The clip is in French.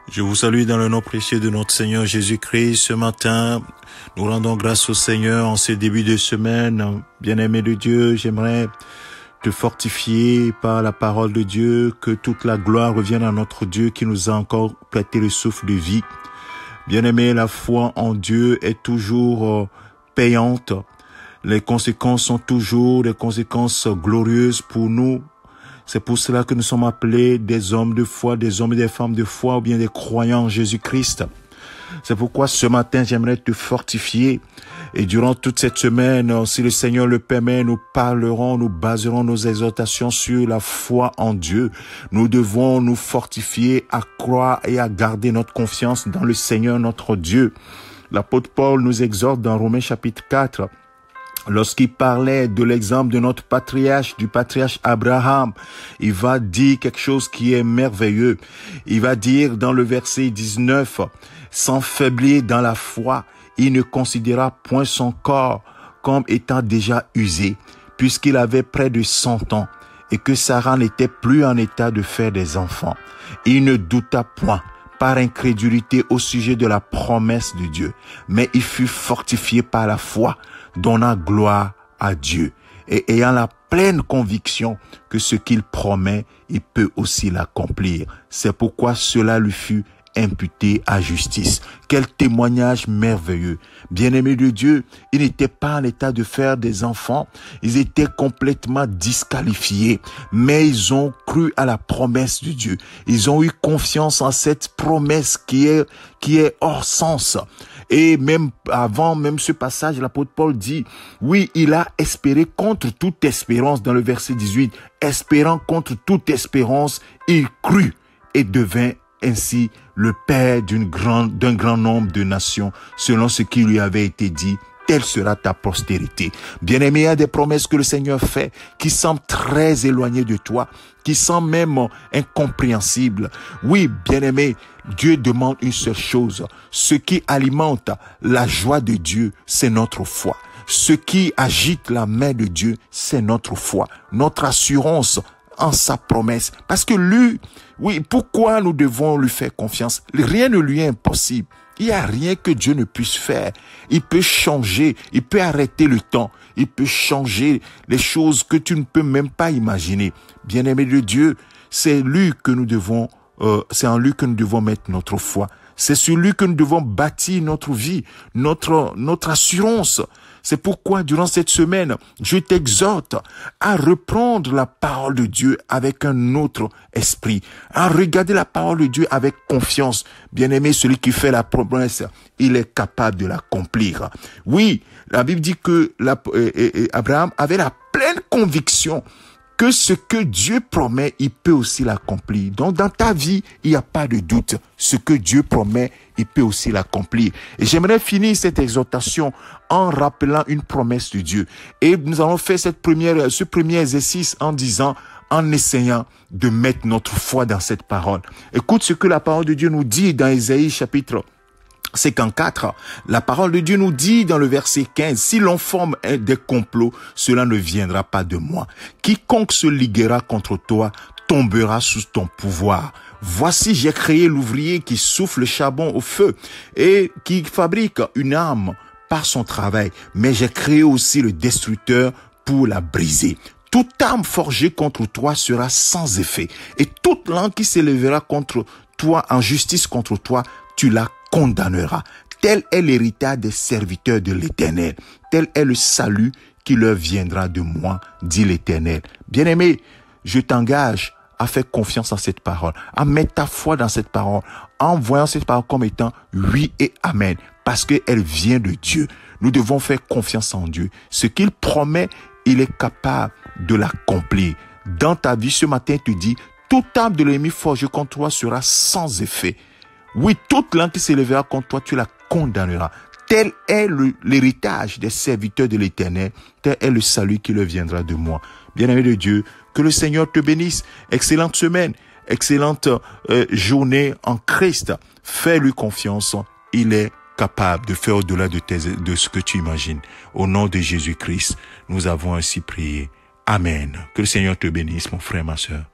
Je vous salue dans le nom précieux de notre Seigneur Jésus-Christ. Ce matin, nous rendons grâce au Seigneur en ce début de semaine. Bien-aimé de Dieu, j'aimerais te fortifier par la parole de Dieu, que toute la gloire revienne à notre Dieu qui nous a encore prêté le souffle de vie. Bien-aimé, la foi en Dieu est toujours payante. Les conséquences sont toujours des conséquences glorieuses pour nous. C'est pour cela que nous sommes appelés des hommes de foi, des hommes et des femmes de foi, ou bien des croyants en Jésus-Christ. C'est pourquoi ce matin, j'aimerais te fortifier. Et durant toute cette semaine, si le Seigneur le permet, nous parlerons, nous baserons nos exhortations sur la foi en Dieu. Nous devons nous fortifier à croire et à garder notre confiance dans le Seigneur notre Dieu. L'apôtre Paul nous exhorte dans Romains chapitre 4. Lorsqu'il parlait de l'exemple de notre patriarche, du patriarche Abraham, il va dire quelque chose qui est merveilleux. Il va dire dans le verset 19, « Sans faiblir dans la foi, il ne considéra point son corps comme étant déjà usé, puisqu'il avait près de 100 ans, et que Sarah n'était plus en état de faire des enfants. Il ne douta point par incrédulité au sujet de la promesse de Dieu, mais il fut fortifié par la foi, donnant gloire à Dieu et ayant la pleine conviction que ce qu'il promet, il peut aussi l'accomplir. C'est pourquoi cela lui fut imputé à justice. Quel témoignage merveilleux. Bien-aimés de Dieu, ils n'étaient pas en état de faire des enfants. Ils étaient complètement disqualifiés. Mais ils ont cru à la promesse de Dieu. Ils ont eu confiance en cette promesse qui est hors sens. Et même avant, même ce passage, l'apôtre Paul dit, oui, il a espéré contre toute espérance dans le verset 18. Espérant contre toute espérance, il crut et devint ainsi le père d'un grand nombre de nations, selon ce qui lui avait été dit. Telle sera ta postérité. Bien-aimé, il y a des promesses que le Seigneur fait qui semblent très éloignées de toi, qui semblent même incompréhensibles. Oui, bien-aimé, Dieu demande une seule chose. Ce qui alimente la joie de Dieu, c'est notre foi. Ce qui agite la main de Dieu, c'est notre foi, notre assurance en sa promesse. Parce que lui, oui, pourquoi nous devons lui faire confiance? Rien ne lui est impossible. Il n'y a rien que Dieu ne puisse faire. Il peut changer, il peut arrêter le temps, il peut changer les choses que tu ne peux même pas imaginer. Bien-aimé de Dieu, c'est en lui que nous devons mettre notre foi. C'est sur lui que nous devons bâtir notre vie, notre assurance. C'est pourquoi, durant cette semaine, je t'exhorte à reprendre la parole de Dieu avec un autre esprit, à regarder la parole de Dieu avec confiance. Bien-aimé, celui qui fait la promesse, il est capable de l'accomplir. Oui, la Bible dit que Abraham avait la pleine conviction que ce que Dieu promet, il peut aussi l'accomplir. Donc, dans ta vie, il n'y a pas de doute. Ce que Dieu promet, il peut aussi l'accomplir. Et j'aimerais finir cette exhortation en rappelant une promesse de Dieu. Et nous allons faire ce premier exercice en essayant de mettre notre foi dans cette parole. Écoute ce que la parole de Dieu nous dit dans Ésaïe chapitre 54, la parole de Dieu nous dit dans le verset 15, « Si l'on forme des complots, cela ne viendra pas de moi. Quiconque se liguera contre toi tombera sous ton pouvoir. Voici, j'ai créé l'ouvrier qui souffle le charbon au feu et qui fabrique une arme par son travail. Mais j'ai créé aussi le destructeur pour la briser. Toute arme forgée contre toi sera sans effet. Et toute langue qui s'élèvera contre toi en justice contre toi, tu la condamnera. Tel est l'héritage des serviteurs de l'Éternel. Tel est le salut qui leur viendra de moi, dit l'Éternel. Bien-aimé, je t'engage à faire confiance en cette parole, à mettre ta foi dans cette parole, en voyant cette parole comme étant oui et amen, parce qu'elle vient de Dieu. Nous devons faire confiance en Dieu. Ce qu'il promet, il est capable de l'accomplir. Dans ta vie, ce matin, il te dit, toute arme de l'ennemi forgée contre toi sera sans effet. Oui, toute langue qui s'élèvera contre toi, tu la condamneras. Tel est l'héritage des serviteurs de l'Éternel. Tel est le salut qui leur viendra de moi. Bien-aimé de Dieu, que le Seigneur te bénisse. Excellente semaine, excellente journée en Christ. Fais-lui confiance. Il est capable de faire au-delà de ce que tu imagines. Au nom de Jésus-Christ, nous avons ainsi prié. Amen. Que le Seigneur te bénisse, mon frère, ma sœur.